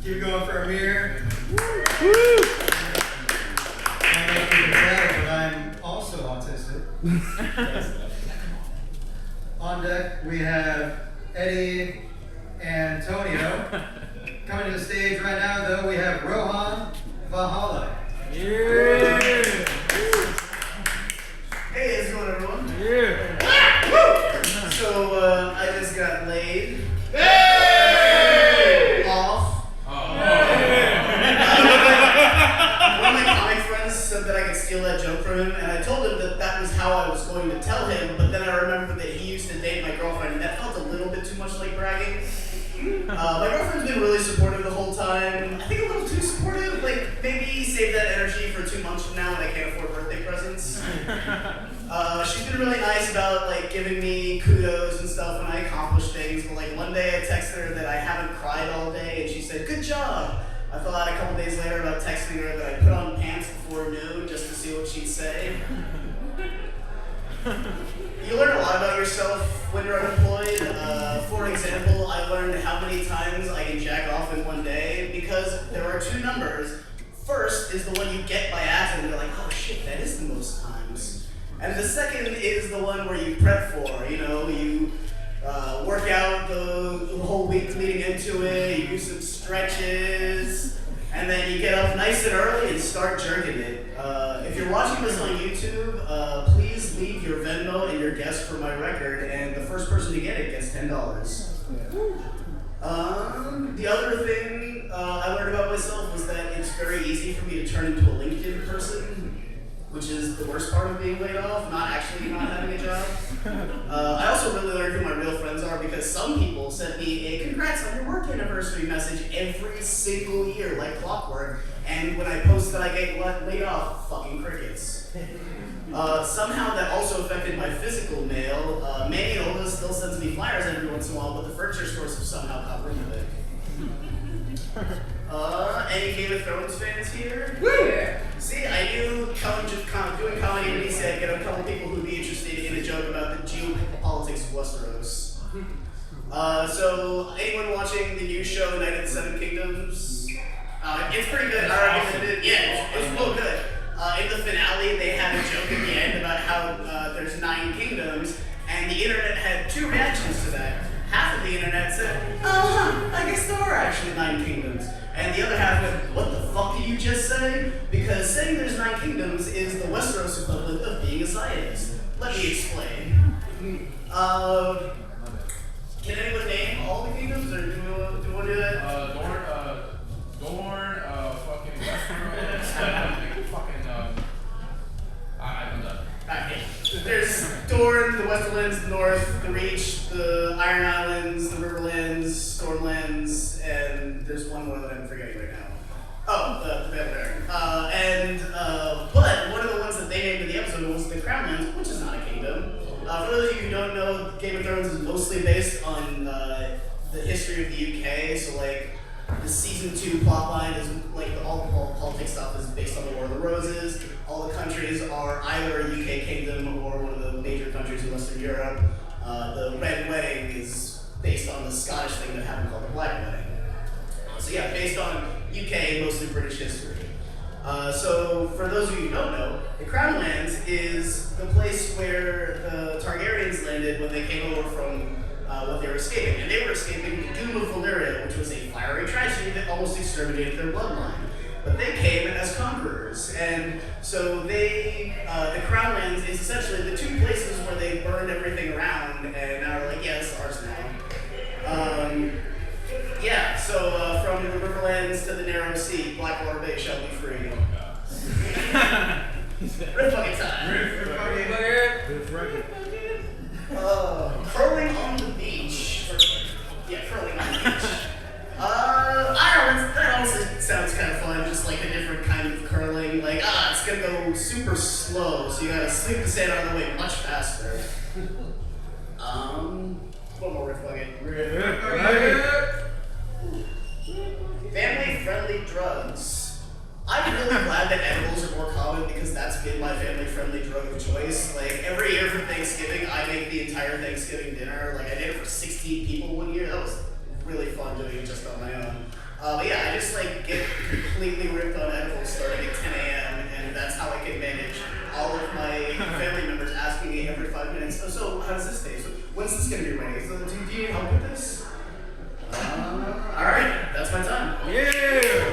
Keep going for Amir. Woo! I don't know if you can tell, but I'm also autistic. On deck, we have Eddie and Antonio. Coming to the stage right now, though, we have Rohan Valhalla. Yeah! Hey, how's it going, everyone? Yeah! Woo! So, I just got laid. Off. One of my comic friends said that I could steal that joke from him, and I told him that that was how I was going to tell him, but then I remembered that he used to date my girlfriend, and that felt a little bit too much like bragging. My girlfriend's been really supportive the whole time. I think a little too supportive. Like, maybe save that energy for 2 months from now when I can't afford birthday presents. She's been really nice about, like, giving me kudos and stuff when I accomplish things. But, like, one day I texted her that I haven't cried all day, and she said, "Good job." I thought a couple days later about texting her that I put on pants before noon just to see what she'd say. You learn a lot about yourself when you're unemployed. For example, I learned how many times I can jack off in one day because there are two numbers. First is the one you get by accident. You're like, oh shit, that is the most times. And the second is the one where you prep for. You know, you work out the whole week leading into it. You do some stretches. And then you get up nice and early and start jerking it. If you're watching this on YouTube, please leave your Venmo and your guess for my record, and the first person to get it gets $10. The other thing I learned about myself was that it's very easy for me to turn into a LinkedIn person, which is the worst part of being laid off, not actually not having a job. I also really learned who my real friends are because some people send me a congrats on your work anniversary message every single year, like clockwork, and when I post that I get laid off, fucking crickets. Somehow that also affected my physical mail. Manny Olga still sends me flyers every once in a while, but the furniture stores have somehow got rid of it. Any Game of Thrones fans here? Yeah! See, I knew doing comedy would easy. I'd get a couple people who'd be interested in a joke about the geopolitics of Westeros. So, anyone watching the new show, Night of the Seven Kingdoms? It's pretty good. I recommend it. Yeah, it's real good. In the finale, they had a joke at the end about how there's 9 kingdoms, and the internet had 2 reactions to that. Half of the internet said, I guess there are actually 9 kingdoms. And the other half went, what the fuck did you just say? Because saying there's 9 kingdoms is the Westeros equivalent of being a Zionist. Let me explain. Can anyone name all the kingdoms, or do we want to do that? Dorne, fucking Westeros, fucking, I'm done. Okay. There's Dorne, the Westerlands, the North, the Reach, the Iron Islands, the Riverlands, Stormlands, and there's one more that I'm forgetting right now. Oh, the Bel-Air. But one of the ones that they named in the episode was the Crownlands, which is not a kingdom. For those of you who don't know, Game of Thrones is mostly based on the history of the UK, so like the season 2 plotline is like all the politics stuff is based on the War of the Roses. All the countries are either a UK kingdom or one of the major countries in Western Europe. The Red Wedding is based on the Scottish thing that happened called the Black Wedding. So yeah, based on UK, mostly British history. So for those of you who don't know, the Crownlands is the place where the Targaryens landed when they came over from what they were escaping. And they were escaping the Doom of Valyria, which was a fiery tragedy that almost exterminated their bloodline. But they came as conquerors, and so the Crownlands is essentially the 2 places where they burned everything around, and now are like, yeah, it's ours now. Yeah, so from the Riverlands to the Narrow Sea, Blackwater Bay shall be free. Rip fucking time. Rip record. Curling on the beach. Curling on the beach. Ireland, that also sounds kind of fun, just like a different kind of curling. Like, it's gonna go super slow, so you gotta sweep the sand out of the way much faster. One more riff bucket. Family-friendly drugs. I'm really glad that edibles are more common because that's been my family-friendly drug of choice. Like, every year for Thanksgiving, I make the entire Thanksgiving dinner. Like, I did it for 16 people one year. That was really fun doing it just on my own. But yeah, I just like get completely ripped on edibles starting at 10 a.m. and that's how I can manage all of my family members asking me every 5 minutes, oh, so how does this taste? When's this gonna be ready? So, do you need help with this? Alright, that's my time. Yeah.